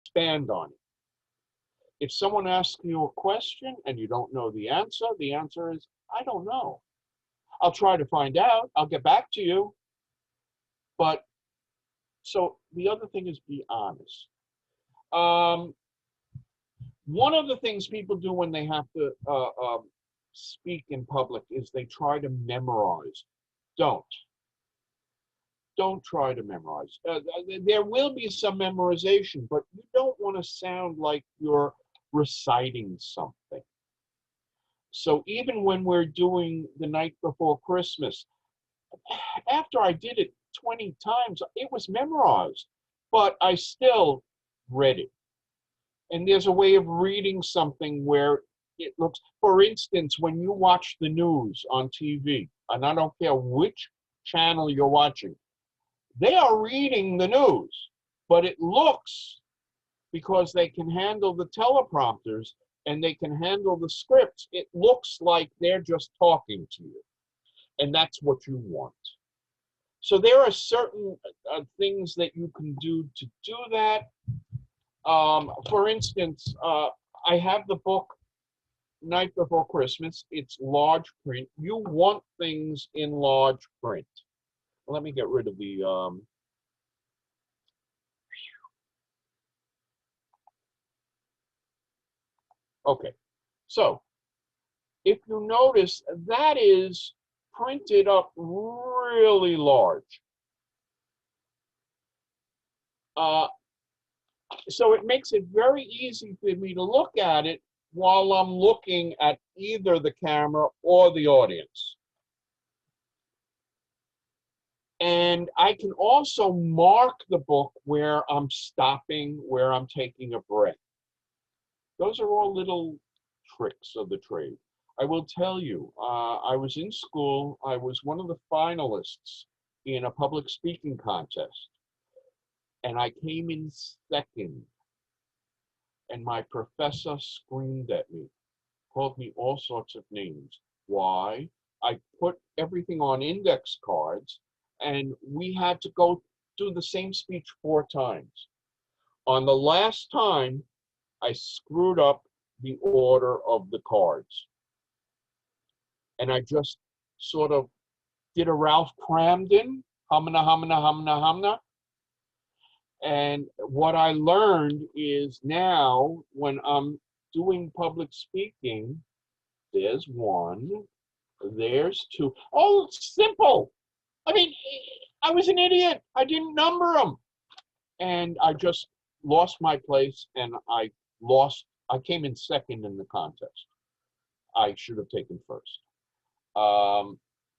expand on it. If someone asks you a question and you don't know the answer is, I don't know. I'll try to find out. I'll get back to you. But so the other thing is be honest. One of the things people do when they have to speak in public is they try to memorize. Don't try to memorize. There will be some memorization, but you don't want to sound like you're reciting something. So even when we're doing the night before Christmas, after I did it 20 times, it was memorized, but I still read it. And there's a way of reading something where it looks, for instance, when you watch the news on TV, and I don't care which channel you're watching, they are reading the news, but it looks, because they can handle the teleprompters and they can handle the scripts, it looks like they're just talking to you. And that's what you want. So there are certain things that you can do to do that. For instance, I have the book Night Before Christmas. It's large print. You want things in large print. Let me get rid of the okay. So if you notice, that is printed up really large. So it makes it very easy for me to look at it while I'm looking at either the camera or the audience. And I can also mark the book where I'm stopping, where I'm taking a breath. Those are all little tricks of the trade. I will tell you, I was in school. I was one of the finalists in a public speaking contest. And I came in second. And my professor screamed at me, called me all sorts of names. Why? I put everything on index cards, and we had to go do the same speech 4 times. On the last time, I screwed up the order of the cards. And I just sort of did a Ralph Cramden, humna, humna, humna, humna. And what I learned is now when I'm doing public speaking, there's 1, there's 2. Oh, it's simple. I mean, I was an idiot. I didn't number them. And I just lost my place, and I came in second in the contest. I should have taken first.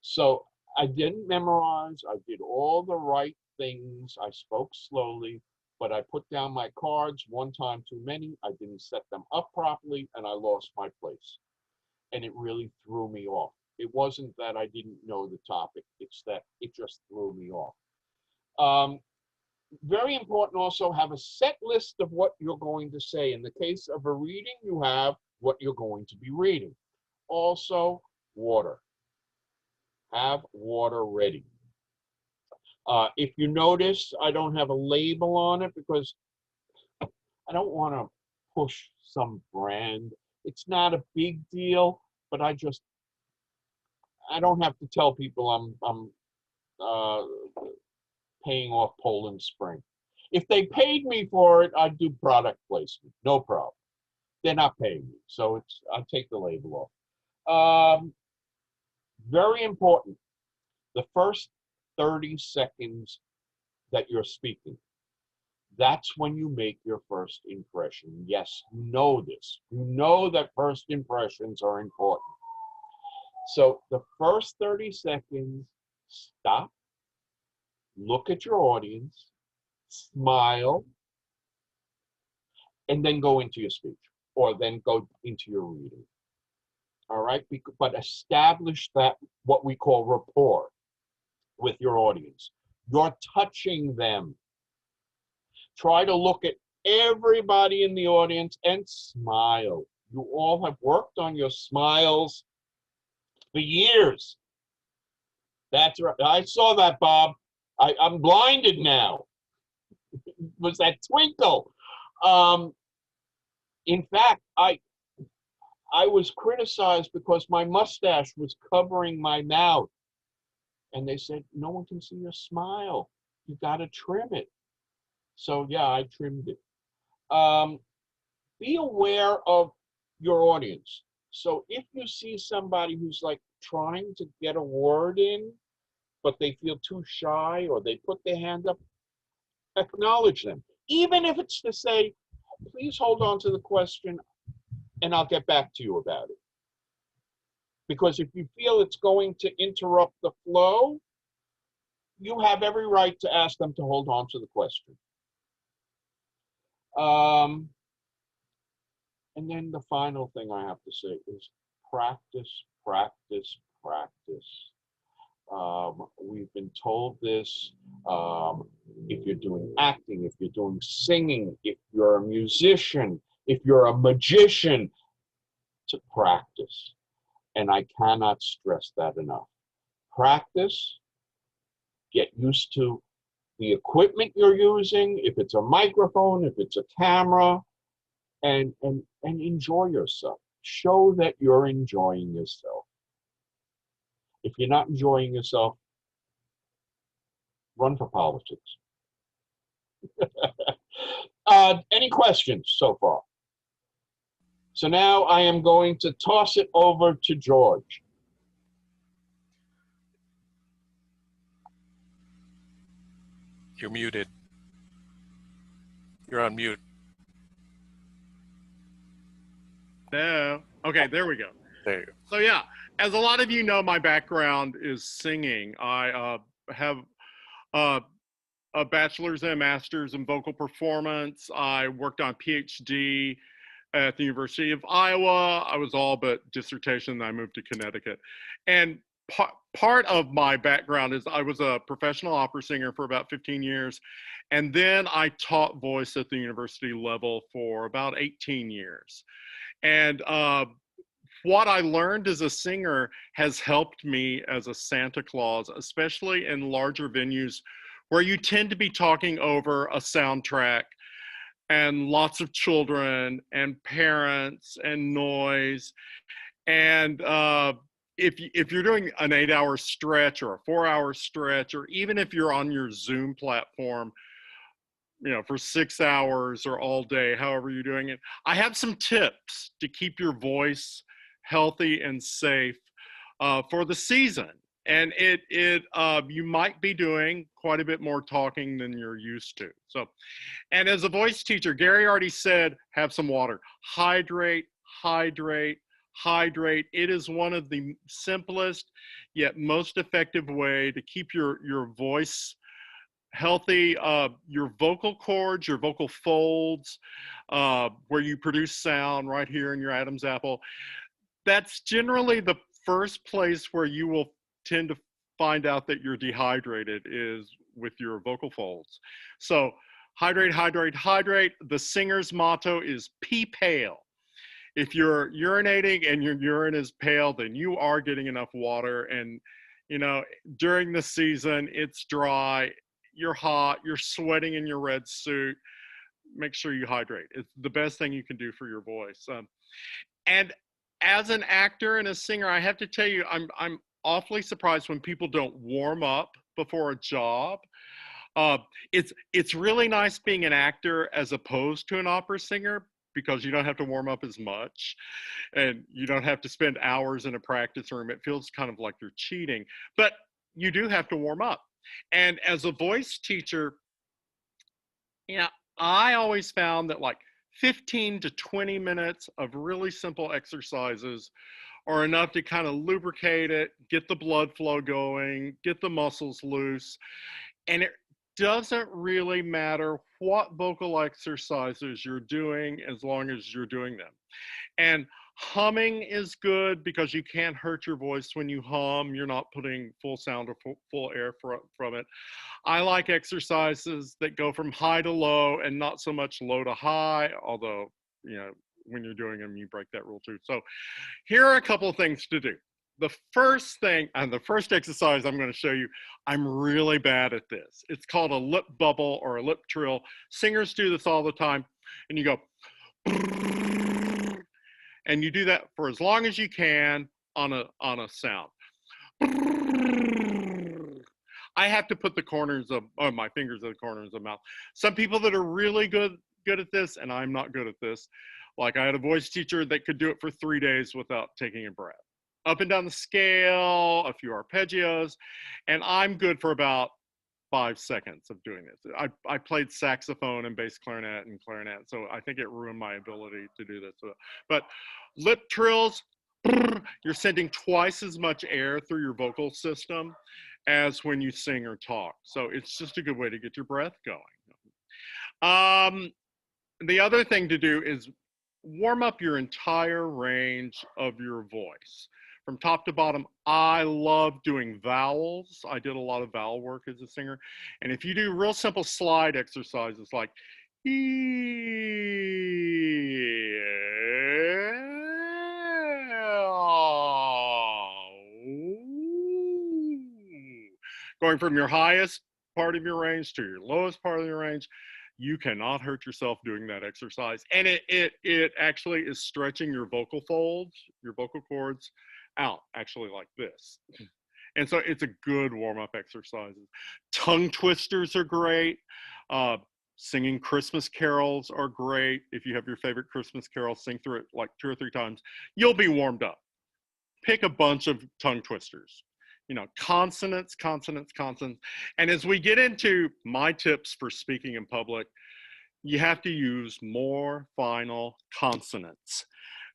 So I didn't memorize. I did all the right things. I spoke slowly, but I put down my cards 1 time too many. I didn't set them up properly, and I lost my place. And it really threw me off. It wasn't that I didn't know the topic. It's that it just threw me off. Very important also, have a set list of what you're going to say. In the case of a reading, you have what you're going to be reading. Also, water. Have water ready. If you notice, I don't have a label on it because I don't want to push some brand. It's not a big deal, but I don't have to tell people I'm paying off Poland Spring. If they paid me for it, I'd do product placement, no problem. They're not paying me, so I'll take the label off. Very important, the first 30 seconds that you're speaking, that's when you make your first impression. Yes, you know this. You know that first impressions are important. So the first 30 seconds, stop, look at your audience, smile, and then go into your speech, or then go into your reading. All right, but establish that, what we call rapport with your audience. You're touching them. Try to look at everybody in the audience and smile. You all have worked on your smiles for years. That's right. I saw that, Bob. I'm blinded now. It was that twinkle. Um, in fact, I was criticized because my mustache was covering my mouth. And they said, no one can see your smile. You got to trim it. So yeah, I trimmed it. Be aware of your audience. So if you see somebody who's like trying to get a word in, but they feel too shy or they put their hand up, acknowledge them. Even if it's to say, please hold on to the question and I'll get back to you about it. Because if you feel it's going to interrupt the flow, you have every right to ask them to hold on to the question. And then the final thing I have to say is practice, practice, practice. We've been told this, if you're doing acting, if you're doing singing, if you're a musician, if you're a magician, to practice. And I cannot stress that enough. Practice, get used to the equipment you're using, if it's a microphone, if it's a camera, and enjoy yourself. Show that you're enjoying yourself. If you're not enjoying yourself, run for politics. Any questions so far? So now I am going to toss it over to George. You're muted. You're on mute. No. Okay, there we go. There you go. So yeah, as a lot of you know, my background is singing. I have a bachelor's and master's in vocal performance. I worked on PhD at the University of Iowa. I was all but dissertation, and I moved to Connecticut. And part of my background is I was a professional opera singer for about 15 years. And then I taught voice at the university level for about 18 years. And what I learned as a singer has helped me as a Santa Claus, especially in larger venues where you tend to be talking over a soundtrack and lots of children and parents and noise. And if you're doing an 8-hour stretch or a 4-hour stretch, or even if you're on your Zoom platform, you know, for 6 hours or all day, however you're doing it, I have some tips to keep your voice healthy and safe for the season. And you might be doing quite a bit more talking than you're used to. So, and as a voice teacher, Gary already said, have some water. Hydrate, hydrate, hydrate. It is one of the simplest yet most effective way to keep your voice healthy. Your vocal cords, your vocal folds, where you produce sound right here in your Adam's apple, that's generally the first place where you will tend to find out that you're dehydrated, is with your vocal folds. So hydrate, hydrate, hydrate. The singer's motto is pee pale. If you're urinating and your urine is pale, then you are getting enough water. And, you know, during the season, it's dry, you're hot, you're sweating in your red suit. Make sure you hydrate. It's the best thing you can do for your voice. And as an actor and a singer, I have to tell you, I'm awfully surprised when people don't warm up before a job. It's really nice being an actor as opposed to an opera singer, because you don't have to warm up as much and you don't have to spend hours in a practice room. It feels kind of like you're cheating, but you do have to warm up. And as a voice teacher, you know, I always found that like 15 to 20 minutes of really simple exercises are enough to kind of lubricate it, get the blood flow going, get the muscles loose. And it doesn't really matter what vocal exercises you're doing as long as you're doing them. And humming is good because you can't hurt your voice when you hum. You're not putting full sound or full air from it. I like exercises that go from high to low and not so much low to high, although, you know, when you're doing them, you break that rule too. So here are a couple of things to do. The first thing, and the first exercise I'm going to show you, I'm really bad at this. It's called a lip bubble or a lip trill. Singers do this all the time. and you go, and you do that for as long as you can on a sound. I have to put the corners of my fingers at the corners of the mouth. Some people that are really good at this, and I'm not good at this. Like I had a voice teacher that could do it for 3 days without taking a breath. Up and down the scale, a few arpeggios, and I'm good for about 5 seconds of doing this. I played saxophone and bass clarinet and clarinet, so I think it ruined my ability to do this. But lip trills, you're sending twice as much air through your vocal system as when you sing or talk. So it's just a good way to get your breath going. The other thing to do is warm up your entire range of your voice. From top to bottom, I love doing vowels. I did a lot of vowel work as a singer. And if you do real simple slide exercises like going from your highest part of your range to your lowest part of your range, you cannot hurt yourself doing that exercise. And it actually is stretching your vocal folds, your vocal cords out, actually like this. And so it's a good warm-up exercise. Tongue twisters are great. Singing Christmas carols are great. If you have your favorite Christmas carol, sing through it like 2 or 3 times, you'll be warmed up. Pick a bunch of tongue twisters. You know, consonants, consonants, consonants. And as we get into my tips for speaking in public, you have to use more final consonants.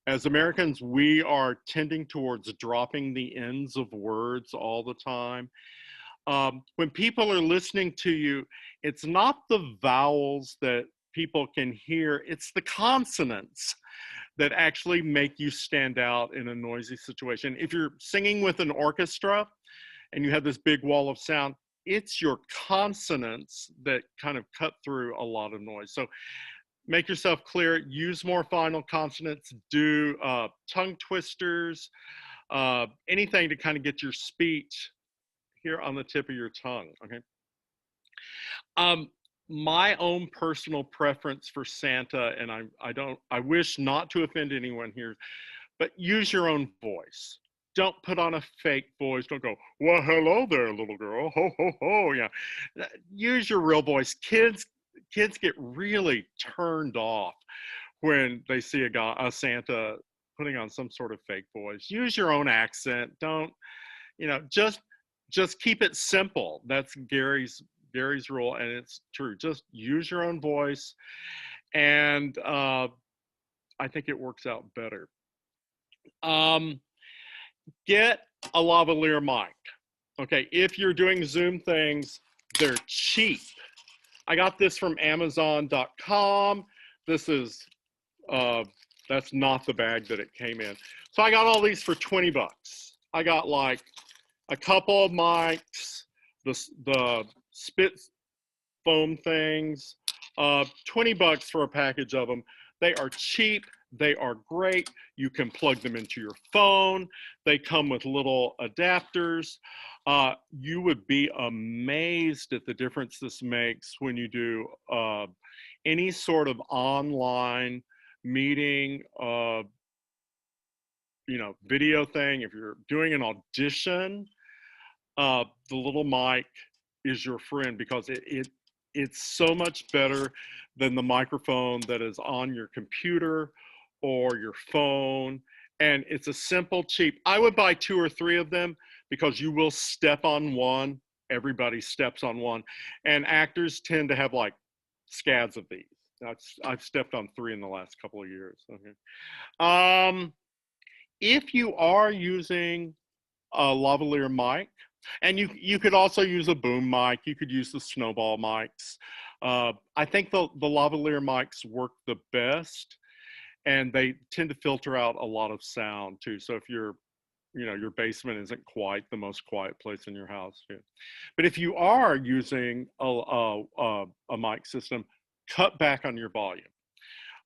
As Americans, we are tending towards dropping the ends of words all the time. When people are listening to you, it's not the vowels that people can hear, it's the consonants that actually make you stand out in a noisy situation. If you're singing with an orchestra and you have this big wall of sound, it's your consonants that kind of cut through a lot of noise. So make yourself clear, use more final consonants, do tongue twisters, anything to kind of get your speech here on the tip of your tongue, okay? My own personal preference for Santa, and I wish not to offend anyone here, but use your own voice. Don't put on a fake voice. Don't go, well, hello there, little girl, ho, ho, ho, yeah. Use your real voice. Kids get really turned off when they see a Santa putting on some sort of fake voice. Use your own accent. Don't, just keep it simple. That's Gary's rule, and it's true. Just use your own voice, and I think it works out better. Get a lavalier mic. Okay, if you're doing Zoom things, they're cheap. I got this from amzn.to. This is, that's not the bag that it came in. So I got all these for 20 bucks. I got like a couple of mics, the spit foam things, 20 bucks for a package of them. They are cheap. They are great. You can plug them into your phone. They come with little adapters. You would be amazed at the difference this makes when you do any sort of online meeting, video thing. If you're doing an audition, the little mic is your friend because it's so much better than the microphone that is on your computer or your phone. And it's a simple, cheap. I would buy 2 or 3 of them because you will step on one. Everybody steps on one. And actors tend to have like scads of these. I've stepped on 3 in the last couple of years. Okay. If you are using a lavalier mic, and you could also use a boom mic, you could use the snowball mics. I think the lavalier mics work the best, and they tend to filter out a lot of sound too. So if your basement isn't quite the most quiet place in your house, yeah. But if you are using a mic system, cut back on your volume.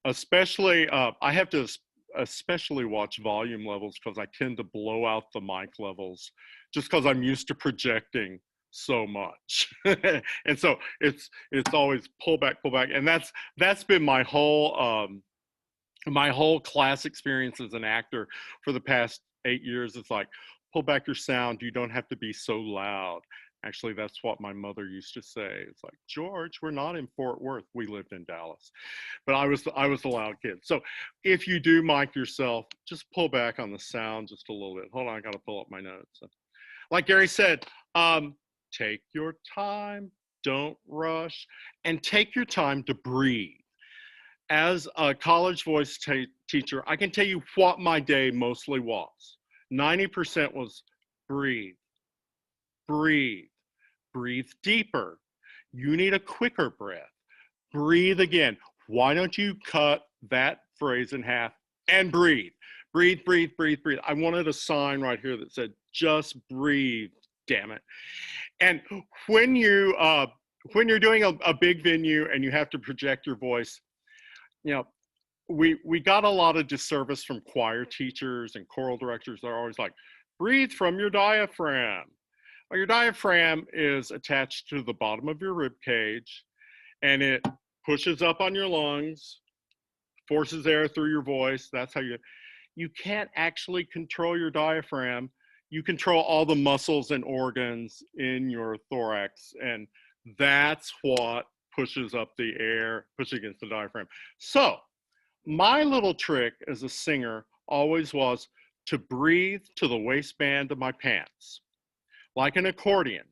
Especially, I have to especially watch volume levels because I tend to blow out the mic levels just because I'm used to projecting so much. And so it's always pull back, and that's been my whole class experience as an actor for the past 8 years. It's like, pull back your sound. You don't have to be so loud. Actually, that's what my mother used to say. It's like, George, we're not in Fort Worth. We lived in Dallas, but I was the loud kid. So if you do mic yourself, just pull back on the sound just a little bit. Hold on, I got to pull up my notes. Like Gary said, take your time, don't rush, and take your time to breathe. As a college voice teacher, I can tell you what my day mostly was. 90% was breathe, breathe, breathe deeper. You need a quicker breath. Breathe again. Why don't you cut that phrase in half and breathe? Breathe, breathe, breathe, breathe. I wanted a sign right here that said, just breathe, damn it. And when you're doing a big venue and you have to project your voice, you know, we got a lot of disservice from choir teachers and choral directors. They're always like, breathe from your diaphragm. Well, your diaphragm is attached to the bottom of your rib cage, and it pushes up on your lungs, forces air through your voice. That's how you can't actually control your diaphragm. You control all the muscles and organs in your thorax, and that's what pushes up the air, pushes against the diaphragm. So my little trick as a singer always was to breathe to the waistband of my pants, like an accordion.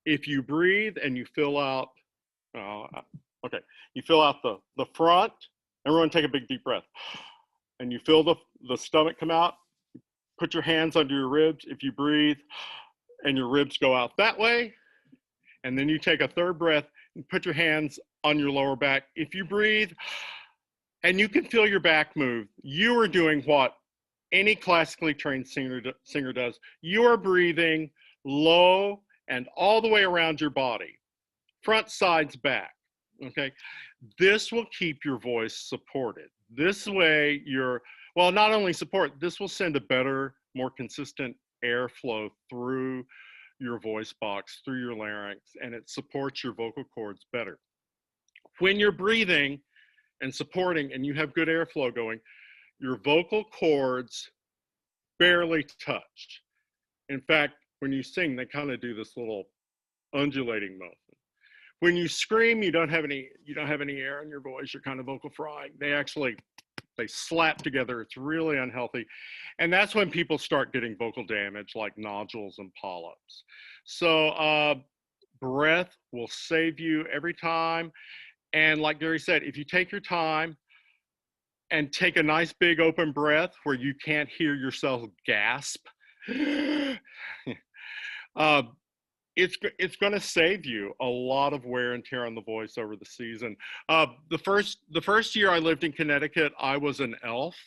If you breathe and you fill out, you fill out the front, everyone take a big deep breath. And you feel the stomach come out, put your hands under your ribs. If you breathe and your ribs go out that way, and then you take a third breath and put your hands on your lower back. If you breathe and you can feel your back move, you are doing what any classically trained singer does. You are breathing low and all the way around your body, front, sides, back, okay? This will keep your voice supported. This way not only support, this will send a better, more consistent airflow through your voice box, through your larynx, and it supports your vocal cords better. When you're breathing and supporting and you have good airflow going, your vocal cords barely touch. In fact, when you sing, they kind of do this little undulating motion. When you scream, you don't have any air in your voice. You're kind of vocal frying. They slap together. It's really unhealthy. And that's when people start getting vocal damage like nodules and polyps. So breath will save you every time. And like Gary said, if you take your time and take a nice big open breath where you can't hear yourself gasp, it's going to save you a lot of wear and tear on the voice over the season. The first year I lived in Connecticut, I was an elf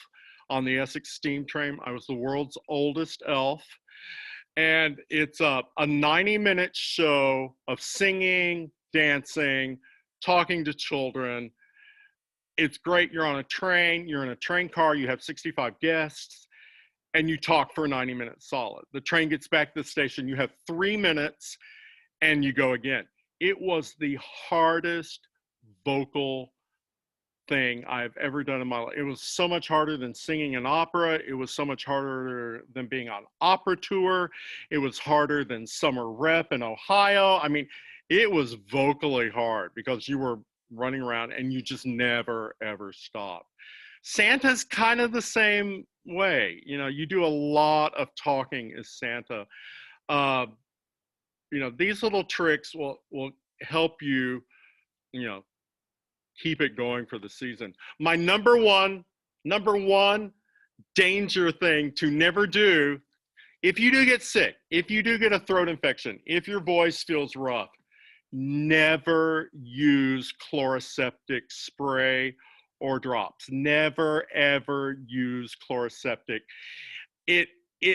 on the Essex Steam Train. I was the world's oldest elf. And it's a 90-minute show of singing, dancing, talking to children. It's great. You're on a train, you're in a train car, you have 65 guests, and you talk for 90 minutes solid. The train gets back to the station, you have 3 minutes, and you go again. It was the hardest vocal thing I've ever done in my life. It was so much harder than singing an opera. It was so much harder than being on opera tour. It was harder than summer rep in Ohio. I mean, it was vocally hard because you were running around and you just never, ever stop. Santa's kind of the same way. You know, you do a lot of talking as Santa. You know, these little tricks will help you, you know, keep it going for the season. My number one danger thing to never do, if you do get sick, if you do get a throat infection, if your voice feels rough, never use chloroseptic spray or drops. Never, ever use chloroseptic. It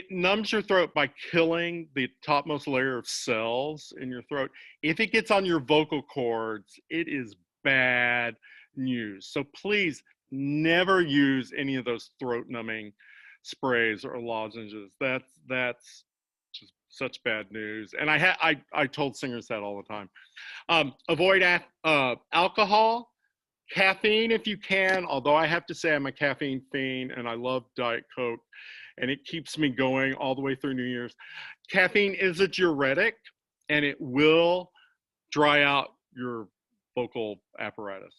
numbs your throat by killing the topmost layer of cells in your throat. If it gets on your vocal cords, it is bad news. So please never use any of those throat numbing sprays or lozenges. That's just such bad news. And I told singers that all the time. Avoid alcohol, caffeine if you can, although I have to say I'm a caffeine fiend and I love Diet Coke and it keeps me going all the way through New Year's. Caffeine is a diuretic and it will dry out your vocal apparatus.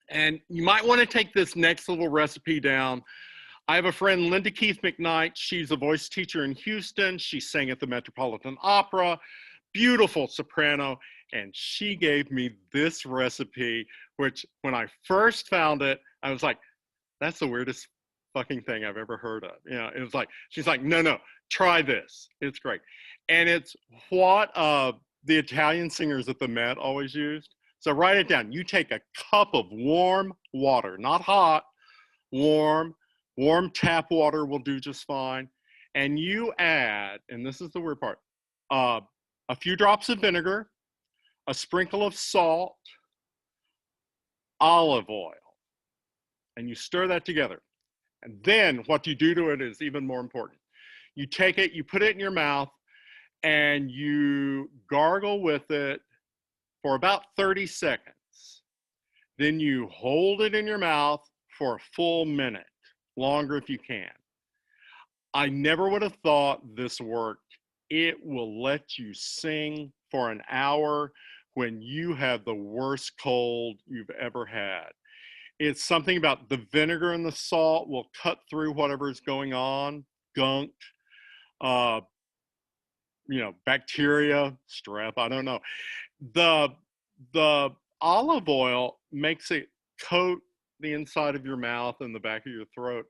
And you might want to take this next little recipe down. I have a friend, Linda Keith McKnight. She's a voice teacher in Houston. She sang at the Metropolitan Opera, beautiful soprano. And she gave me this recipe, which when I first found it, I was like, that's the weirdest fucking thing I've ever heard of. You know, it was like, she's like, no, try this. It's great. And it's what the Italian singers at the Met always used. So write it down. You take a cup of warm water, not hot, warm tap water will do just fine. And you add, and this is the weird part, a few drops of vinegar, a sprinkle of salt, olive oil, and you stir that together. And then what you do to it is even more important. You take it, you put it in your mouth, and you gargle with it for about 30 seconds. Then you hold it in your mouth for a full minute, longer if you can. I never would have thought this worked. It will let you sing for an hour when you have the worst cold you've ever had. It's something about the vinegar and the salt will cut through whatever's going on, gunk, bacteria, strep, I don't know. The olive oil makes it coat the inside of your mouth and the back of your throat.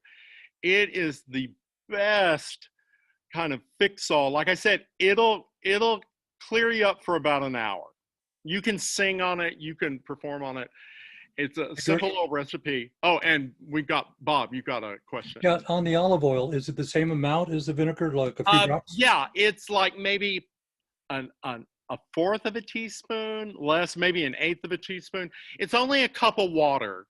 It is the best kind of fix-all. Like I said, it'll clear you up for about an hour. You can sing on it, you can perform on it. It's a simple little recipe. Oh, and we've got Bob, you've got a question. Yeah, on the olive oil, is it the same amount as the vinegar, like a few drops? Yeah, it's like maybe a fourth of a teaspoon, less, maybe an eighth of a teaspoon. It's only a cup of water.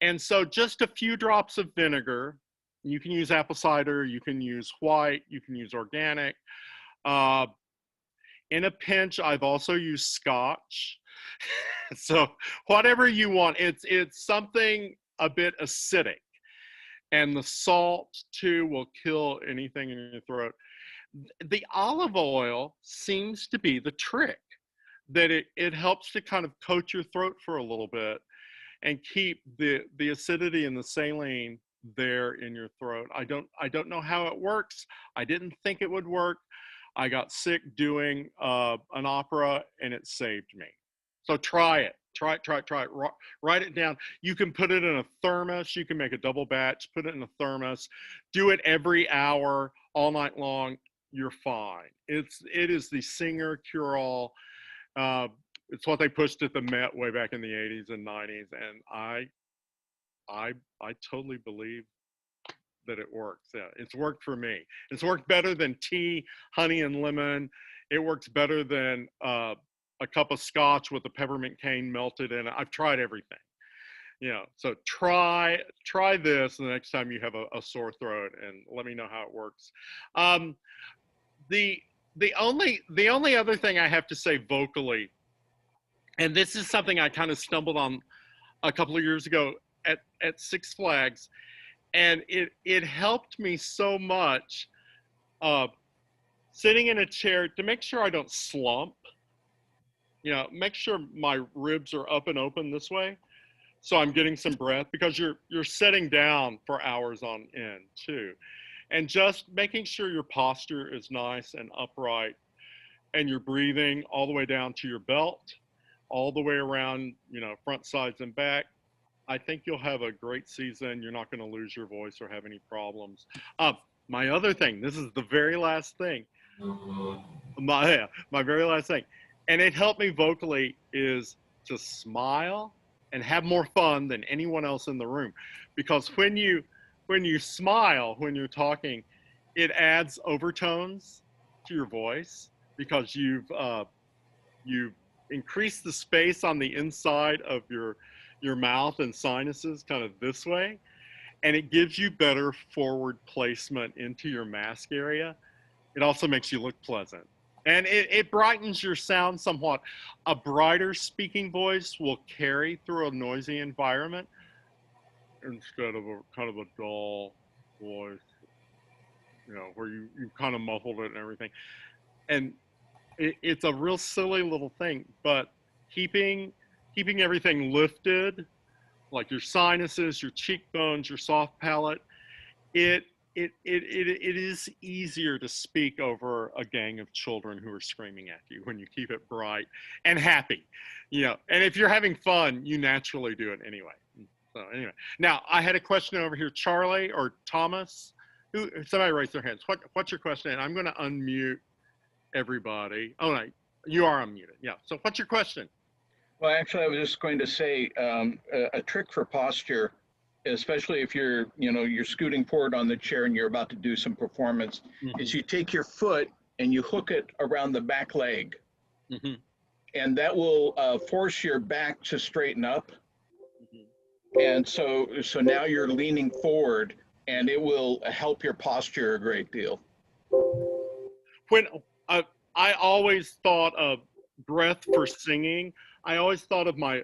And so just a few drops of vinegar. You can use apple cider, you can use white, you can use organic. In a pinch, I've also used scotch. So whatever you want, it's something a bit acidic. And the salt too will kill anything in your throat. The olive oil seems to be the trick, that it helps to kind of coat your throat for a little bit and keep the acidity and the saline there in your throat. I don't know how it works. I didn't think it would work. I got sick doing an opera and it saved me. So try it. Try it. Write it down. You can put it in a thermos. You can make a double batch, put it in a thermos. Do it every hour, all night long. You're fine. It is the singer cure-all. It's what they pushed at the Met way back in the 80s and 90s. And I totally believe that it works. Yeah, it's worked for me. It's worked better than tea, honey, and lemon. It works better than a cup of scotch with a peppermint cane melted in it. I've tried everything. You know, so try this the next time you have a sore throat and let me know how it works. The only other thing I have to say vocally, and this is something I kind of stumbled on a couple of years ago at Six Flags, and it helped me so much sitting in a chair to make sure I don't slump. You know, make sure my ribs are up and open this way, so I'm getting some breath, because you're sitting down for hours on end too, and just making sure your posture is nice and upright, and you're breathing all the way down to your belt, all the way around, you know, front, sides, and back. I think you'll have a great season. You're not going to lose your voice or have any problems. My other thing, this is the very last thing. My very last thing. And it helped me vocally, is to smile and have more fun than anyone else in the room. Because when you smile, when you're talking, it adds overtones to your voice, because you've increased the space on the inside of your mouth and sinuses kind of this way, and it gives you better forward placement into your mask area. It also makes you look pleasant. And it brightens your sound somewhat. A brighter speaking voice will carry through a noisy environment instead of a kind of a dull voice, you know, where you kind of muffled it and everything. And it's a real silly little thing, but keeping everything lifted, like your sinuses, your cheekbones, your soft palate, it is easier to speak over a gang of children who are screaming at you when you keep it bright and happy, you know. And if you're having fun, you naturally do it anyway. So anyway, now I had a question over here, Charlie or Thomas. Somebody raise their hands. What's your question? And I'm going to unmute everybody. Oh no, you are unmuted. Yeah. So what's your question? Well, actually, I was just going to say a trick for posture, especially if you're scooting forward on the chair and you're about to do some performance, is you take your foot and you hook it around the back leg. And that will force your back to straighten up. And so now you're leaning forward, and it will help your posture a great deal. When I always thought of breath for singing, I always thought of my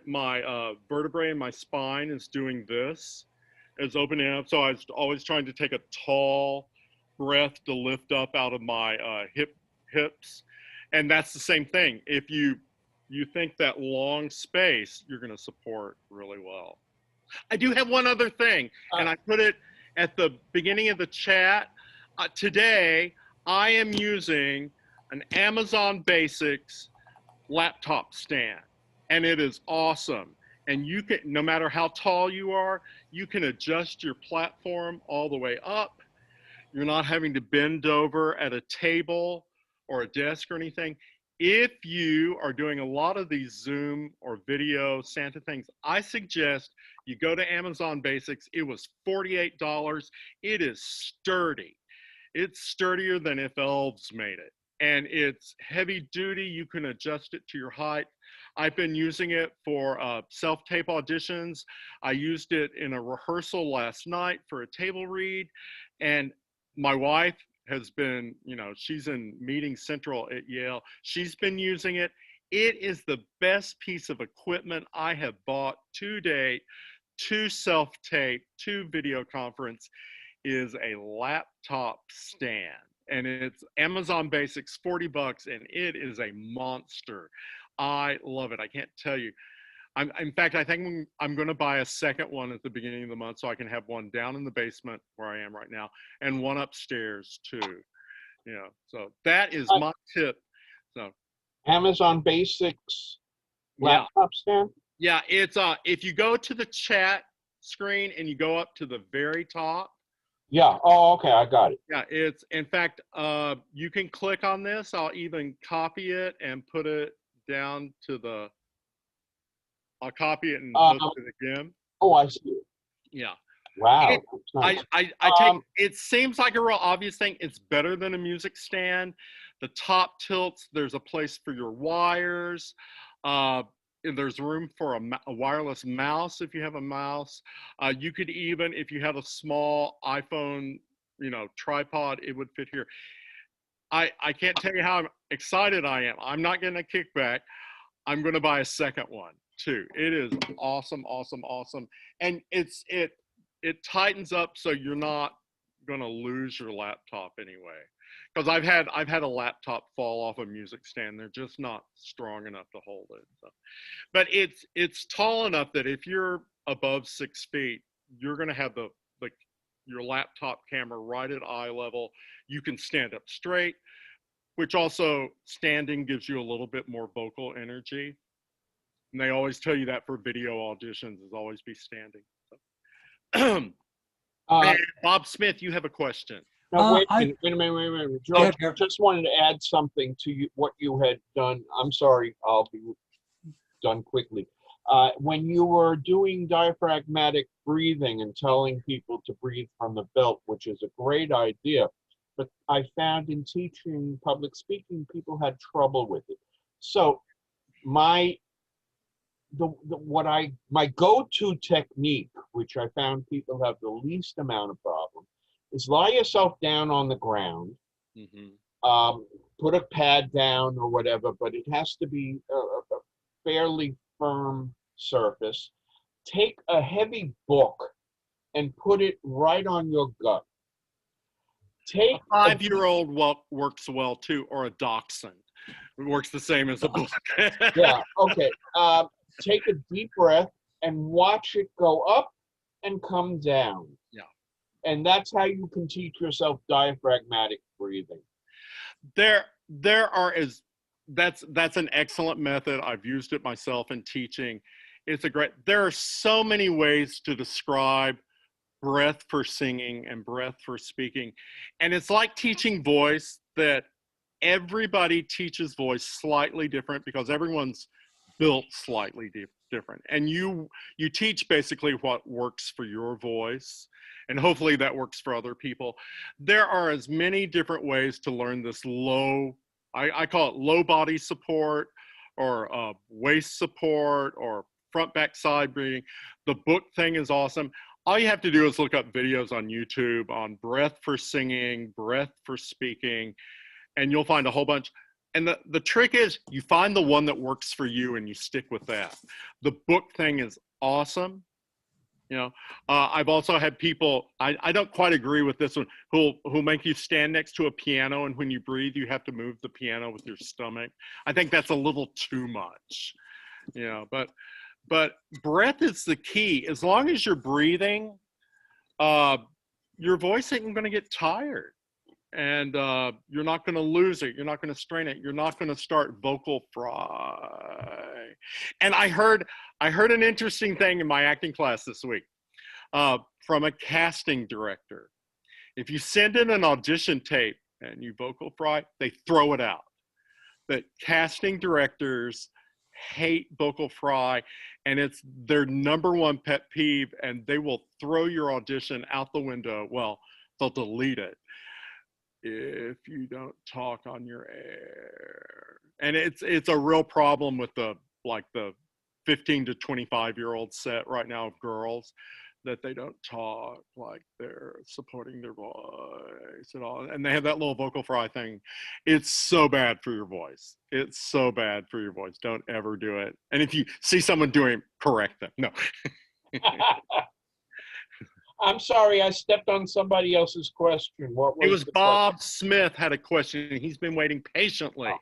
vertebrae in my spine as doing this, as opening up. So I was always trying to take a tall breath to lift up out of my hips. And that's the same thing. If you think that long space, you're going to support really well. I do have one other thing, and I put it at the beginning of the chat. Today, I am using an Amazon Basics laptop stand, and it is awesome. And you can, no matter how tall you are, you can adjust your platform all the way up. You're not having to bend over at a table or a desk or anything. If you are doing a lot of these Zoom or video Santa things, I suggest you go to Amazon Basics. It was $48. It is sturdy. It's sturdier than if elves made it. And it's heavy duty. You can adjust it to your height. I've been using it for self-tape auditions. I used it in a rehearsal last night for a table read. And my wife has been, you know, she's in Meeting Central at Yale. She's been using it. It is the best piece of equipment I have bought to date, to self-tape, to video conference, is a laptop stand. And it's Amazon Basics, $40, and it is a monster. I love it. I can't tell you. In fact, I think I'm going to buy a second one at the beginning of the month so I can have one down in the basement where I am right now and one upstairs too. You know, so that is my tip. So Amazon Basics laptop stand? Yeah, it's if you go to the chat screen and you go up to the very top. Yeah. Oh, okay. I got it. Yeah, it's, in fact, you can click on this. I'll even copy it and put it down to the, I'll copy it and post it again. Oh, I see it. Yeah. Wow. Nice. I take, it seems like a real obvious thing. It's better than a music stand. The top tilts, there's a place for your wires. There's room for a wireless mouse if you have a mouse. You could even, if you have a small iPhone, you know, tripod, it would fit here. I can't tell you how excited I am. I'm not getting a kickback. I'm going to buy a second one too. It is awesome, awesome, awesome. And it tightens up so you're not going to lose your laptop anyway. Because I've had a laptop fall off a music stand. They're just not strong enough to hold it. So. But it's tall enough that if you're above 6 feet, you're going to have your laptop camera right at eye level. You can stand up straight, which also standing gives you a little bit more vocal energy. And they always tell you that for video auditions, is always be standing. So. Bob Smith, you have a question. No, wait a minute. George, I just wanted to add something to what you had done. I'm sorry, I'll be done quickly. When you were doing diaphragmatic breathing and telling people to breathe from the belt, which is a great idea, but I found in teaching public speaking, people had trouble with it. So my go-to technique, which I found people have the least amount of problem, is lie yourself down on the ground, Put a pad down or whatever, but it has to be a fairly firm surface. Take a heavy book and put it right on your gut. Take A 5-year-old works well too, or a dachshund. It works the same as a book. yeah, okay. Take a deep breath and watch it go up and come down. Yeah. And that's how you can teach yourself diaphragmatic breathing. That's an excellent method. I've used it myself in teaching. There are so many ways to describe breath for singing and breath for speaking. And it's like teaching voice, that everybody teaches voice slightly different because everyone's built slightly different. And you teach basically what works for your voice, and hopefully that works for other people. There are as many different ways to learn this I call it low body support, or waist support, or front back side breathing. The book thing is awesome. All you have to do is look up videos on YouTube on breath for singing, breath for speaking, and you'll find a whole bunch. And the trick is you find the one that works for you and you stick with that. The book thing is awesome. You know, I've also had people, I don't quite agree with this one, who'll make you stand next to a piano, and when you breathe, you have to move the piano with your stomach. I think that's a little too much, you know, but breath is the key. As long as you're breathing, your voice isn't going to get tired, and you're not going to lose it. You're not going to strain it. You're not going to start vocal fry. And I heard an interesting thing in my acting class this week from a casting director. If you send in an audition tape and you vocal fry, they throw it out. But casting directors hate vocal fry, and it's their #1 pet peeve, and they will throw your audition out the window. Well, they'll delete it if you don't talk on your air. And it's a real problem with the 15 to 25-year-old set right now of girls, that they don't talk like they're supporting their voice at all. And they have that little vocal fry thing. It's so bad for your voice. It's so bad for your voice. Don't ever do it. And if you see someone doing it, correct them. No. I'm sorry, I stepped on somebody else's question. What was It was the Bob Smith had a question. He's been waiting patiently.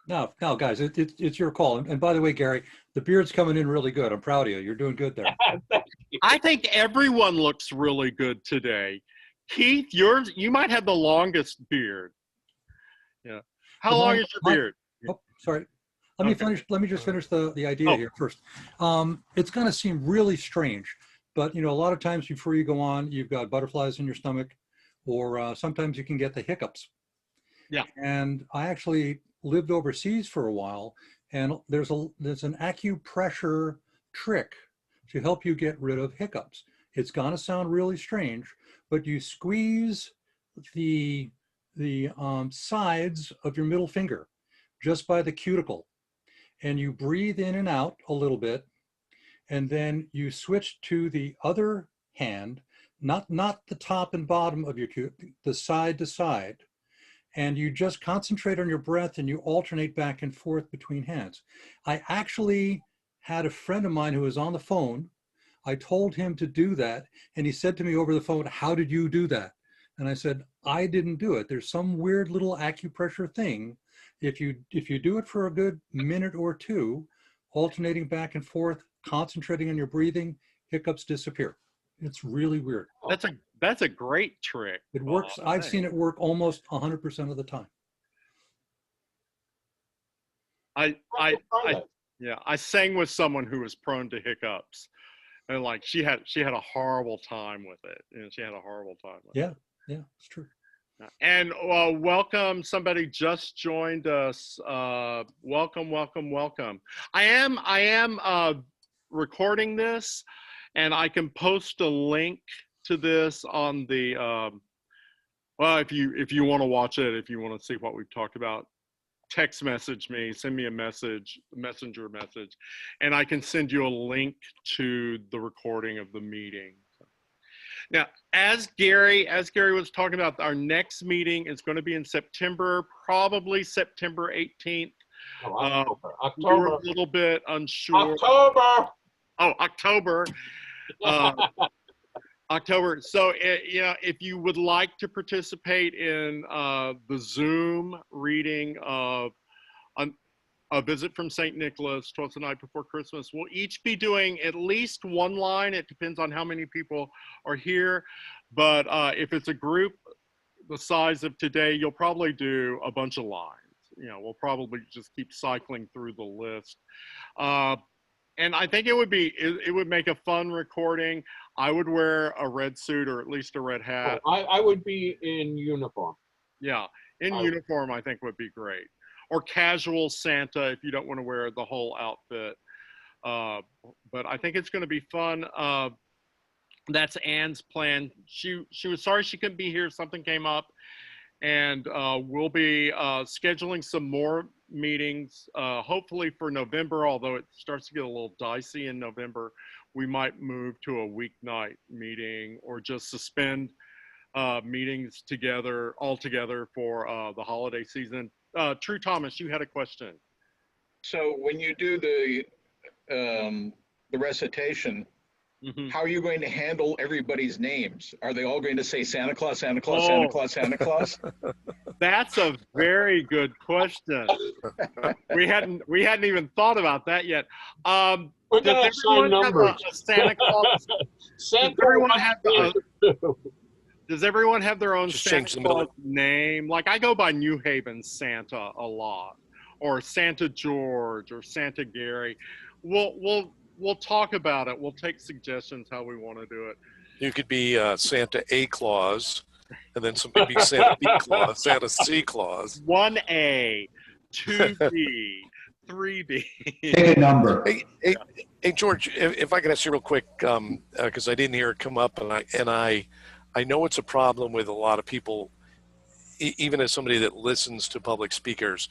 No, guys, it's your call. And by the way, Gary, the beard's coming in really good. I'm proud of you. You're doing good there. Thank you. I think everyone looks really good today. Keith, you might have the longest beard. Yeah. How long is your beard? Oh, sorry. Let me just finish the idea here first. It's going to seem really strange, but a lot of times before you go on, you've got butterflies in your stomach, or sometimes you can get the hiccups. Yeah. And I actually lived overseas for a while, and there's an acupressure trick to help you get rid of hiccups. It's gonna sound really strange, but you squeeze the sides of your middle finger just by the cuticle, and you breathe in and out a little bit, and then you switch to the other hand, not the top and bottom of your the side to side, and you just concentrate on your breath and you alternate back and forth between hands. I actually had a friend of mine who was on the phone. I told him to do that, and he said to me over the phone, "How did you do that?" And I said, "I didn't do it. There's some weird little acupressure thing. If you do it for a good minute or two, alternating back and forth, concentrating on your breathing, hiccups disappear." It's really weird. That's a great trick. It works. I've seen it work almost 100% of the time. I sang with someone who was prone to hiccups, and she had a horrible time with it. And she had a horrible time with it. Yeah, it's true. And welcome, somebody just joined us. Welcome. I am recording this, and I can post a link to this on the well, if you want to watch it, if you want to see what we've talked about, text message me, send me a messenger message, and I can send you a link to the recording of the meeting. Now, as Gary was talking about, our next meeting is going to be in September, probably September 18th. Oh, We're October. a little bit unsure. October. Oh, October. October. So, you know, if you would like to participate in the Zoom reading of A Visit from St. Nicholas, 12th Night Before Christmas, we'll each be doing at least one line. It depends on how many people are here. But if it's a group the size of today, you'll probably do a bunch of lines. You know, we'll probably just keep cycling through the list. And I think it would make a fun recording. I would wear a red suit or at least a red hat. I would be in uniform. Yeah, in uniform I think would be great. Or casual Santa if you don't want to wear the whole outfit. But I think it's going to be fun. That's Anne's plan. She was sorry she couldn't be here. Something came up. And we'll be scheduling some more meetings, hopefully for November, although it starts to get a little dicey in November. We might move to a weeknight meeting or just suspend meetings altogether for the holiday season. True Thomas, you had a question. So when you do the recitation, how are you going to handle everybody's names? Are they all going to say Santa Claus, Santa Claus, Santa Claus, Santa Claus? That's a very good question. We hadn't even thought about that yet. We're going to assign numbers. Santa Claus? Santa Does everyone have their own Just Santa change the Claus middle. name? Like I go by New Haven Santa a lot, or Santa George, or Santa Gary. We'll talk about it. We'll take suggestions how we want to do it. You could be Santa A Claus, and then some maybe Santa B Claus, Santa C Claus. 1A, 2B, 3B. Pick a number. Hey, George, if I could ask you real quick, because I didn't hear it come up, and I know it's a problem with a lot of people, even as somebody that listens to public speakers,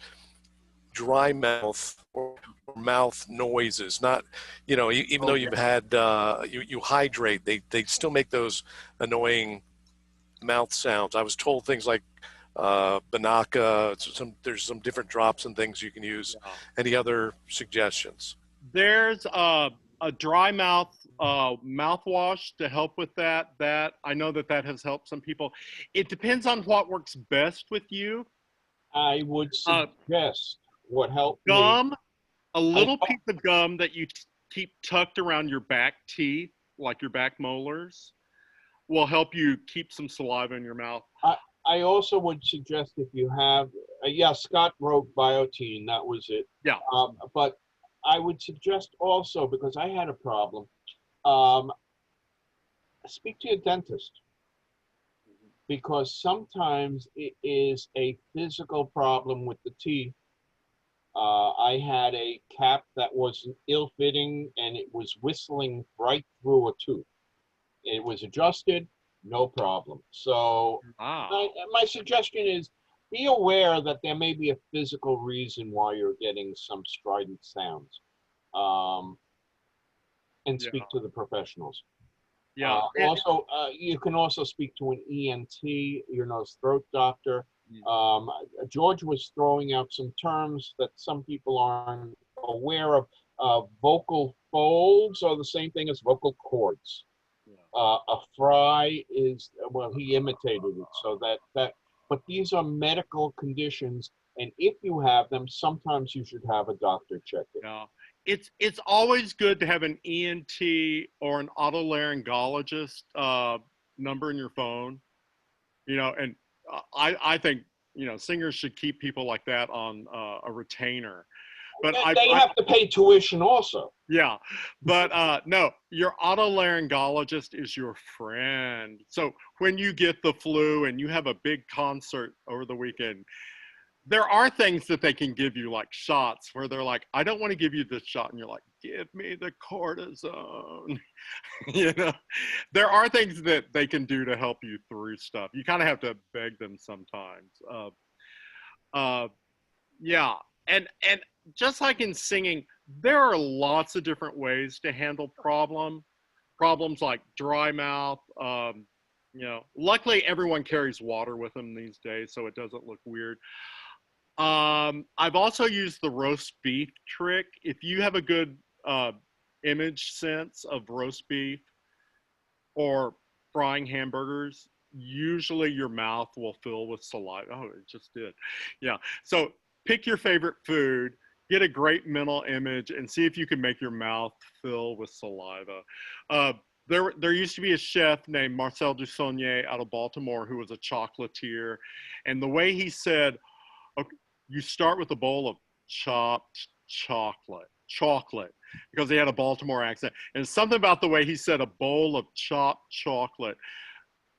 dry mouth or mouth noises. Not, you know, even though you've had you hydrate, they still make those annoying mouth sounds. I was told things like Banaka. There's some different drops and things you can use. Yeah. Any other suggestions? There's a dry mouth mouthwash to help with that. That I know that has helped some people. It depends on what works best with you. I would suggest what helped gum, me. a little piece of gum that you keep tucked around your back teeth, like your back molars, will help you keep some saliva in your mouth. I also would suggest if you have, Scott wrote Biotine, that was it. Yeah. But I would suggest also, because I had a problem, speak to your dentist. Because sometimes it is a physical problem with the teeth. I had a cap that was ill-fitting and it was whistling right through a tooth. It was adjusted, no problem. So my suggestion is be aware that there may be a physical reason why you're getting some strident sounds. And speak to the professionals. Yeah. Also, you can also speak to an ENT, your nose throat doctor. George was throwing out some terms that some people aren't aware of. Vocal folds are the same thing as vocal cords. A fry is, well, he imitated it, so that. But these are medical conditions, and if you have them, sometimes you should have a doctor check it. Yeah. It's always good to have an ENT or an otolaryngologist number in your phone, you know, and I think, you know, singers should keep people like that on a retainer. But they have to pay tuition also. Yeah, but no, your otolaryngologist is your friend. So when you get the flu and you have a big concert over the weekend, there are things that they can give you, like shots, where they're like, I don't want to give you this shot. And you're like, give me the cortisone. You know, there are things that they can do to help you through stuff. You kind of have to beg them sometimes. Yeah. And just like in singing, there are lots of different ways to handle problems. problems like dry mouth. You know, luckily everyone carries water with them these days, so it doesn't look weird. I've also used the roast beef trick. If you have a good image sense of roast beef or frying hamburgers, usually your mouth will fill with saliva. Oh, it just did. Yeah. So pick your favorite food, get a great mental image, and see if you can make your mouth fill with saliva. There used to be a chef named Marcel Dussaulnier out of Baltimore who was a chocolatier. And the way he said, okay, you start with a bowl of chopped chocolate, because he had a Baltimore accent. And something about the way he said a bowl of chopped chocolate,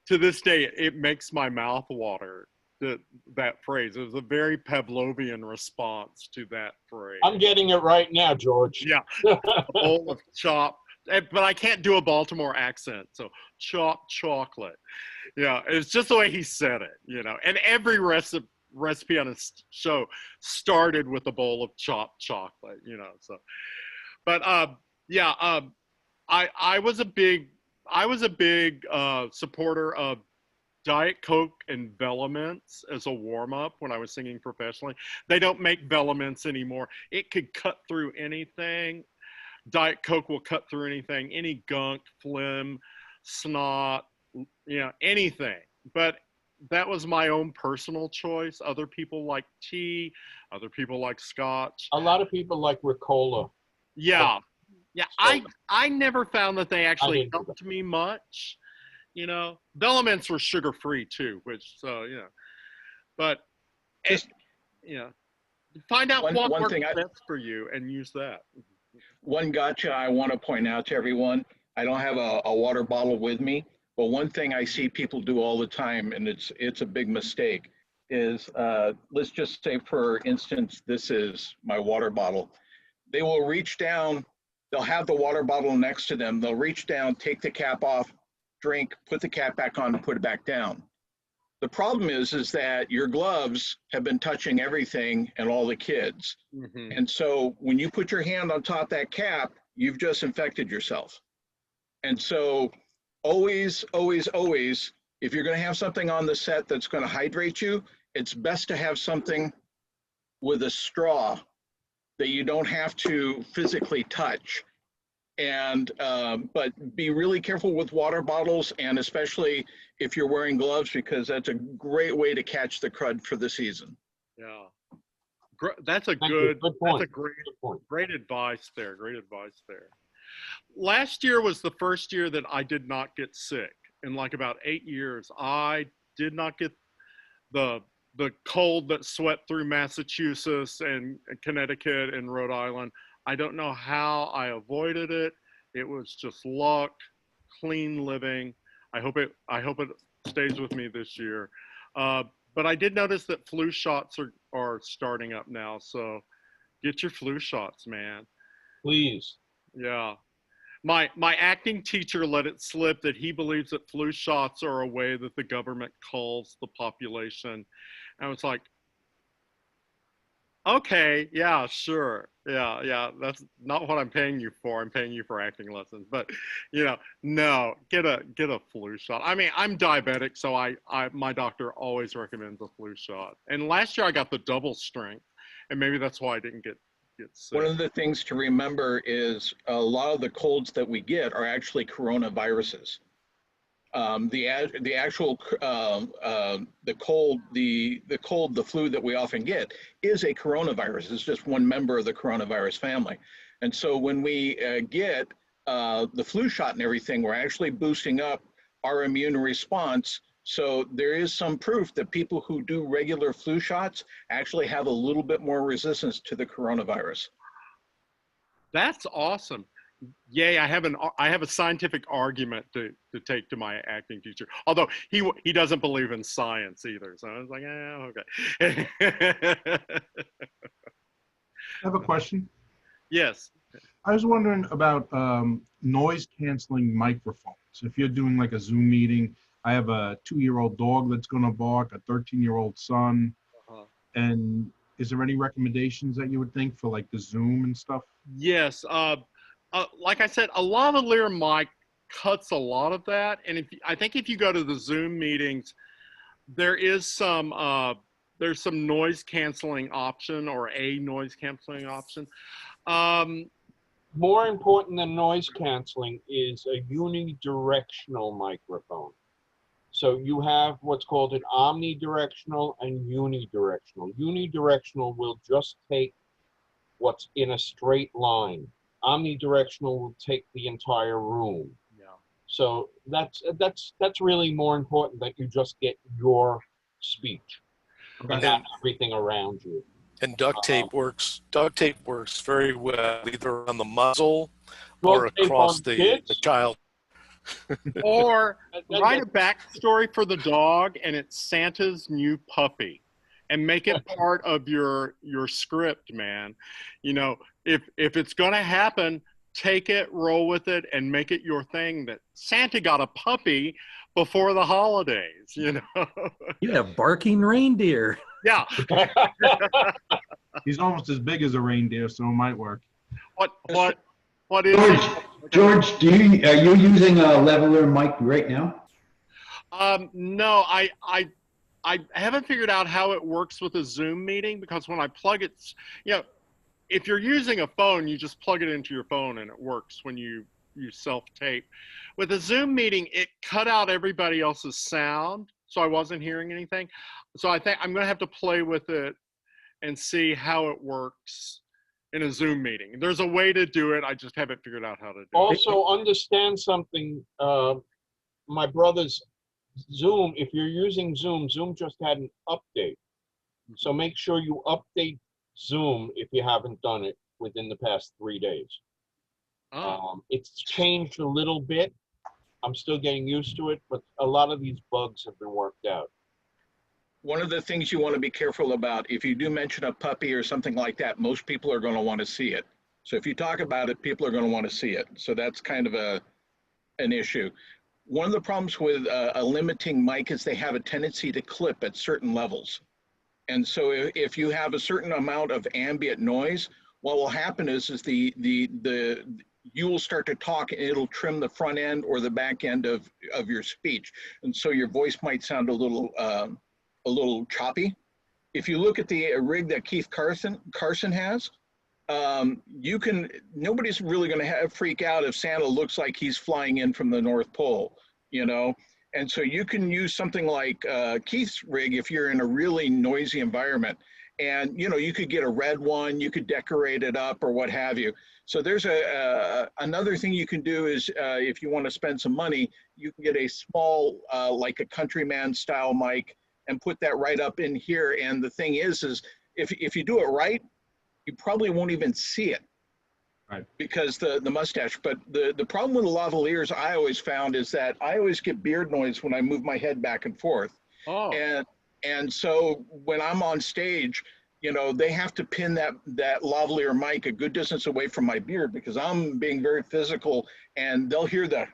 to this day, it makes my mouth water, that phrase. It was a very Pavlovian response to that phrase. I'm getting it right now, George. Yeah, a bowl of chopped, but I can't do a Baltimore accent, so chopped chocolate. Yeah, it's just the way he said it, you know. And every recipe on his show started with a bowl of chopped chocolate, you know. So, but yeah, I was a big supporter of Diet Coke and Velomints as a warm-up when I was singing professionally. They don't make Velomints anymore. It could cut through anything. Diet Coke will cut through anything, any gunk, phlegm, snot, you know, anything. But that was my own personal choice. Other people like tea. Other people like scotch. A lot of people like Ricola. Yeah. Yeah, I never found that they actually didn't helped me much. You know, Velomints were sugar-free too, which, so, you know. But, Just, you know, find out one what works thing best for you and use that. one gotcha I want to point out to everyone. I don't have a water bottle with me, but one thing I see people do all the time, and it's a big mistake, is let's just say, for instance, this is my water bottle. They will reach down, they'll have the water bottle next to them. They'll reach down, take the cap off, drink, put the cap back on, and put it back down. The problem is that your gloves have been touching everything and all the kids. Mm-hmm. And so when you put your hand on top of that cap, you've just infected yourself. And so always, always, always, if you're going to have something on the set that's going to hydrate you, it's best to have something with a straw that you don't have to physically touch. And but be really careful with water bottles, and especially if you're wearing gloves, because that's a great way to catch the crud for the season. Yeah, that's a Good point. that's a Good point. great advice there. Great advice there. Last year was the first year that I did not get sick. In like about 8 years, I did not get the cold that swept through Massachusetts and Connecticut and Rhode Island. I don't know how I avoided it. It was just luck, clean living. I hope it stays with me this year. But I did notice that flu shots are starting up now. So get your flu shots, man. Please. Yeah. My acting teacher let it slip that he believes that flu shots are a way that the government culls the population. And I was like, okay, yeah, sure. Yeah, that's not what I'm paying you for. I'm paying you for acting lessons. But, you know, no, get a flu shot. I mean, I'm diabetic, so my doctor always recommends a flu shot. And last year I got the double strength, and maybe that's why I didn't get sick. One of the things to remember is a lot of the colds that we get are actually coronaviruses. The actual the flu that we often get is a coronavirus. It's just one member of the coronavirus family. And so when we get the flu shot and everything, we're actually boosting up our immune response. So there is some proof that people who do regular flu shots actually have a little bit more resistance to the coronavirus. That's awesome. Yay, I have a scientific argument to take to my acting teacher. Although he doesn't believe in science either. So I was like, okay. I have a question. Yes. I was wondering about noise canceling microphones. If you're doing like a Zoom meeting, I have a 2-year-old dog that's going to bark, a 13-year-old son. And is there any recommendations that you would think for like the Zoom and stuff? Yes. Like I said, a lavalier mic cuts a lot of that. And I think if you go to the Zoom meetings, there is there's some noise canceling option, or a noise canceling option. More important than noise canceling is a unidirectional microphone. So you have what's called an omnidirectional and unidirectional. Unidirectional will just take what's in a straight line. Omnidirectional will take the entire room. Yeah. So that's really more important, that you just get your speech and not everything around you. And duct tape works. Duct tape works very well, either on the muzzle or across the child. Or write a backstory for the dog, and it's Santa's new puppy, and make it part of your script, man. You know, if it's gonna happen, take it, roll with it, and make it your thing that Santa got a puppy before the holidays, you know. You have barking reindeer. Yeah. He's almost as big as a reindeer, so it might work. What is George, are you using a leveler mic right now? No, I haven't figured out how it works with a Zoom meeting, because when I plug it, you know, if you're using a phone, you just plug it into your phone and it works when you self-tape. With a Zoom meeting, it cut out everybody else's sound, so I wasn't hearing anything. So I think I'm going to have to play with it and see how it works in a Zoom meeting. There's a way to do it. I just haven't figured out how to do it. Also, understand something. My brother's Zoom, if you're using Zoom, Zoom just had an update. So make sure you update Zoom if you haven't done it within the past 3 days. It's changed a little bit. I'm still getting used to it, but a lot of these bugs have been worked out. One of the things you want to be careful about, if you do mention a puppy or something like that, most people are going to want to see it. So if you talk about it, people are going to want to see it. So that's kind of an issue. One of the problems with a limiting mic is they have a tendency to clip at certain levels. And so if you have a certain amount of ambient noise, what will happen is you will start to talk and it'll trim the front end or the back end of your speech. And so your voice might sound a little choppy. If you look at the rig that Keith Carson has, nobody's really going to freak out if Santa looks like he's flying in from the North Pole, you know? And so you can use something like Keith's rig if you're in a really noisy environment. And, you know, you could get a red one, you could decorate it up or what have you. So there's another thing you can do is if you want to spend some money, you can get a small, like a Countryman style mic and put that right up in here. And the thing is if you do it right, you probably won't even see it. Right. Because the mustache. But the problem with the lavaliers I always found is that I always get beard noise when I move my head back and forth. Oh. And so when I'm on stage, you know, they have to pin that lavalier mic a good distance away from my beard because I'm being very physical and they'll hear that.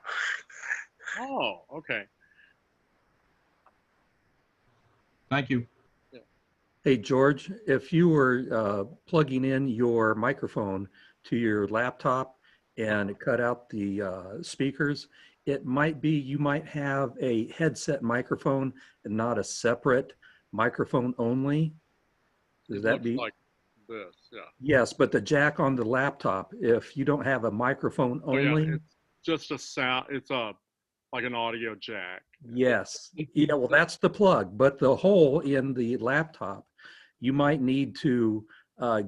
Oh, okay. Thank you. Hey, George, if you were plugging in your microphone to your laptop and it cut out the speakers, it might be you might have a headset microphone and not a separate microphone only. Does that be like this? Yeah. Yes, but the jack on the laptop, if you don't have a microphone only. Yeah, it's just a sound. It's like an audio jack. Yes. Yeah, well, that's the plug. But the hole in the laptop, you might need to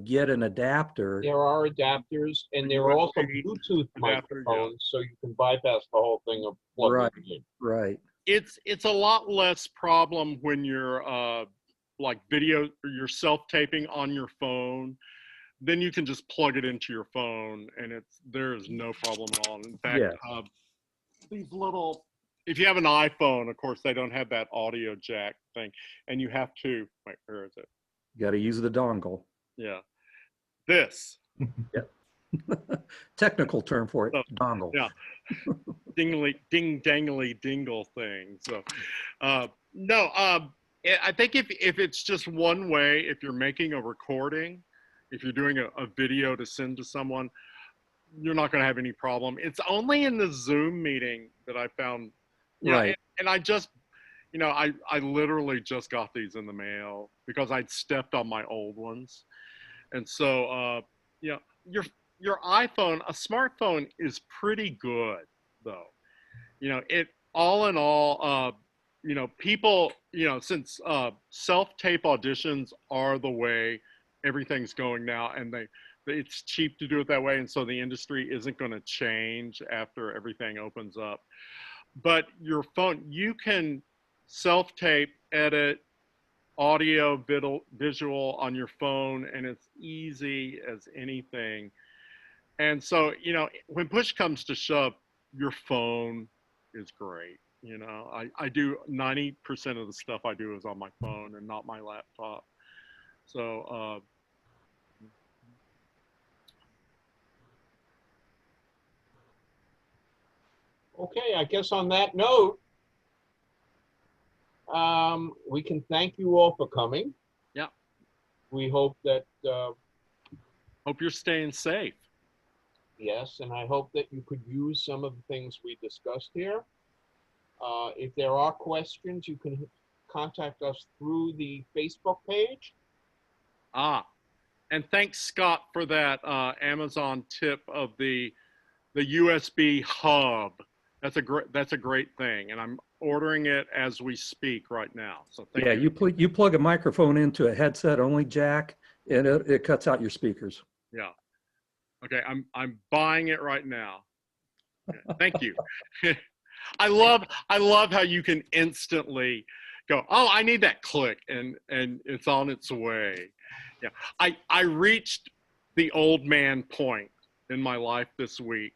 get an adapter. There are adapters, and there are also Bluetooth microphones, so you can bypass the whole thing of plugging it in. Right. It's a lot less problem when you're like video or you're self-taping on your phone. Then you can just plug it into your phone, and there is no problem at all. In fact, these little, if you have an iPhone, of course, they don't have that audio jack thing, and you have to. Wait, where is it? You got to use the dongle. Yeah, this. Yeah. Technical term for it, dongle. Yeah, dangly dingle thing. So, no, I think if it's just one way, if you're making a recording, if you're doing a video to send to someone, you're not going to have any problem. It's only in the Zoom meeting that I found, Right. and I just, I literally just got these in the mail because I'd stepped on my old ones. And so, your iPhone, a smartphone is pretty good though. It all in all, people, since self-tape auditions are the way everything's going now, and it's cheap to do it that way, and so the industry isn't going to change after everything opens up. But your phone, you can self-tape, edit, audio, visual on your phone, and it's easy as anything. And so, when push comes to shove, your phone is great. I do 90% of the stuff I do is on my phone and not my laptop. So, Okay, I guess on that note, we can thank you all for coming. Yeah. We hope that, hope you're staying safe. yes, and I hope that you could use some of the things we discussed here. If there are questions, you can contact us through the Facebook page. And thanks, Scott, for that Amazon tip of the USB hub. That's a great thing, and I'm ordering it as we speak right now. So thank you. You plug a microphone into a headset only jack, and it cuts out your speakers. Yeah. Okay, I'm buying it right now. Okay, thank you. I love how you can instantly go, oh, I need that click, and it's on its way. Yeah, I reached the old man point in my life this week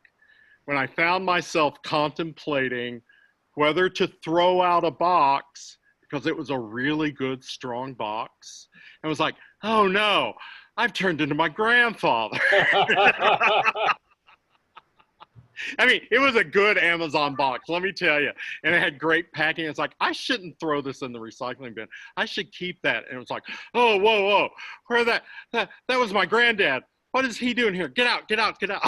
when I found myself contemplating whether to throw out a box because it was a really good, strong box. I was like, oh no, I've turned into my grandfather. I mean, it was a good Amazon box, let me tell you. And it had great packing. It's like, I shouldn't throw this in the recycling bin. I should keep that. And it was like, oh, whoa, where that was my granddad. What is he doing here? Get out. You know?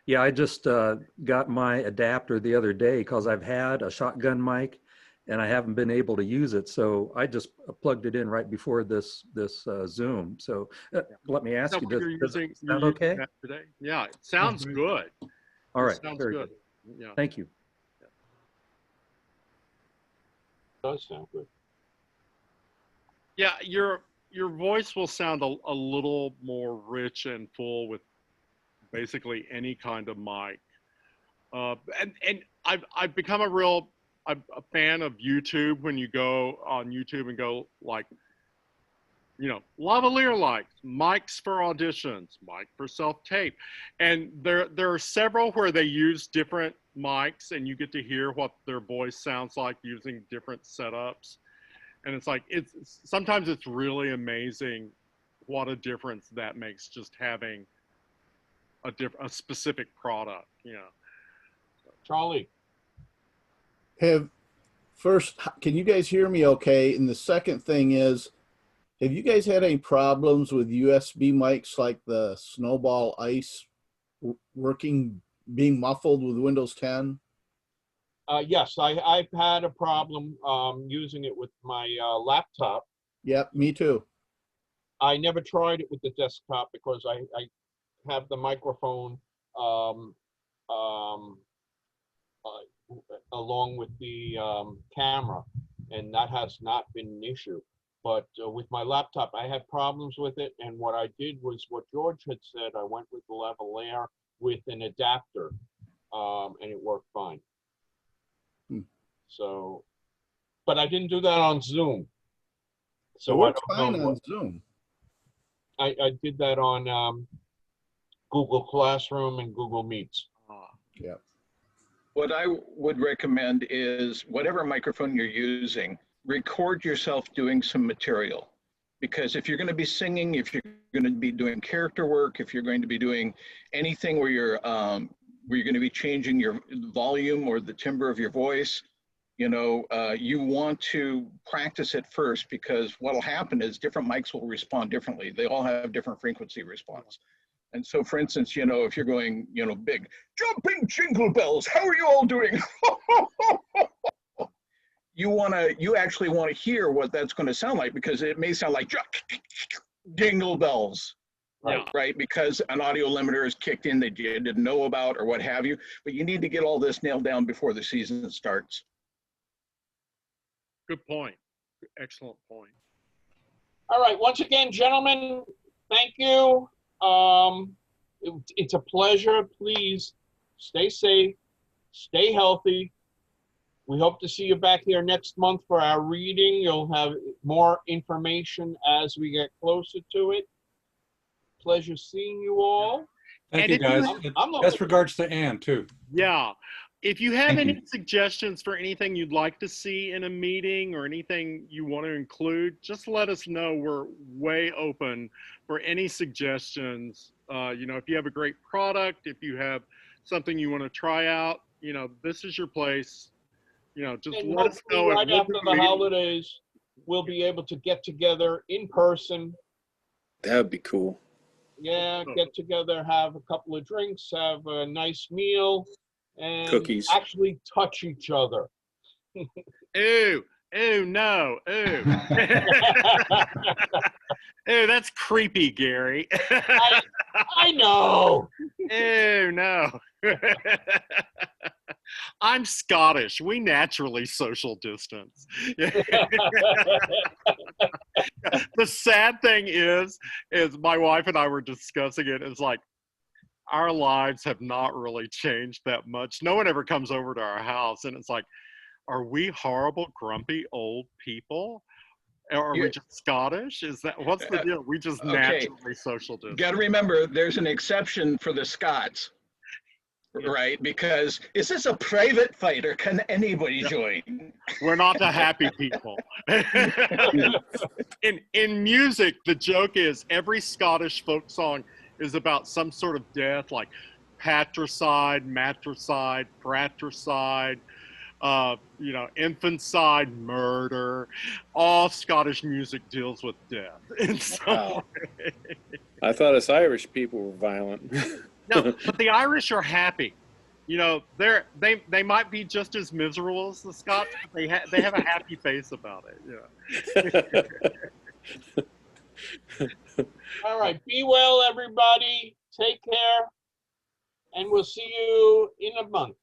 Yeah, I just got my adapter the other day because I've had a shotgun mic and I haven't been able to use it. So I just plugged it in right before this Zoom. So let me ask you, does it sound okay? Today? Yeah, it sounds good. All right, sounds very good. Yeah. Thank you. Does sound good. Yeah, your voice will sound a little more rich and full with basically any kind of mic. And I've become a fan of YouTube. When you go on YouTube and go like, lavalier likes mics for auditions, mic for self-tape, and there are several where they use different mics and you get to hear what their voice sounds like using different setups. And it's like, sometimes it's really amazing what a difference that makes, just having a specific product, Charlie. First, can you guys hear me okay? And the second thing is, have you guys had any problems with USB mics like the Snowball Ice being muffled with Windows 10? Yes, I've had a problem using it with my laptop. Yep, me too. I never tried it with the desktop because I have the microphone along with the camera, and that has not been an issue. But with my laptop, I had problems with it, and what I did was what George had said. I went with the lavalier with an adapter, and it worked fine. So, but I didn't do that on Zoom. So it works fine on Zoom. I did that on Google Classroom and Google Meets. Yeah. What I would recommend is whatever microphone you're using, record yourself doing some material. Because if you're going to be singing, if you're going to be doing character work, if you're going to be doing anything where you're going to be changing your volume or the timbre of your voice, you want to practice it first, because what'll happen is different mics will respond differently. They all have different frequency response. And so, for instance, if you're going, big, jumping jingle bells, how are you all doing? You actually want to hear what that's going to sound like, because it may sound like jingle bells, right? Because an audio limiter is kicked in that you didn't know about or what have you. But you need to get all this nailed down before the season starts. Good point. Excellent point. All right. Once again, gentlemen, thank you. It's a pleasure. Please stay safe, stay healthy. We hope to see you back here next month for our reading. You'll have more information as we get closer to it. Pleasure seeing you all. Thank you, guys. Best regards to Ann, too. Yeah. If you have any suggestions for anything you'd like to see in a meeting or anything you want to include, just let us know. We're way open for any suggestions. If you have a great product, if you have something you want to try out, this is your place. Just let us know. Right after the holidays, we'll be able to get together in person. That would be cool. Yeah, get together, have a couple of drinks, have a nice meal, and cookies. Actually touch each other. Ew, no, ew. Ew, that's creepy, Gary. I know. Ew, no. I'm Scottish. We naturally social distance. The sad thing is my wife and I were discussing it. It's like, our lives have not really changed that much. No one ever comes over to our house, and it's like, are we horrible, grumpy old people? Or are we just Scottish? What's the deal? We just naturally social distance. Got to remember, there's an exception for the Scots, right? Because is this a private fight, or can anybody join? We're not the happy people. In music, the joke is every Scottish folk song is about some sort of death, like patricide, matricide, fratricide, infanticide, murder. All Scottish music deals with death in some way. I thought us Irish people were violent. No, but the Irish are happy. They might be just as miserable as the Scots, but they have a happy face about it. Yeah. All right. Be well, everybody. Take care. And we'll see you in a month.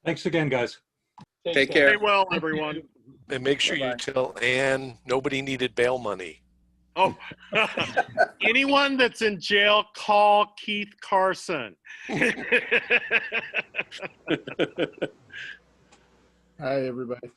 Thanks again, guys. Take care. Stay well, everyone. And make sure you tell Ann nobody needed bail money. Oh, anyone that's in jail, call Keith Carson. Hi, everybody.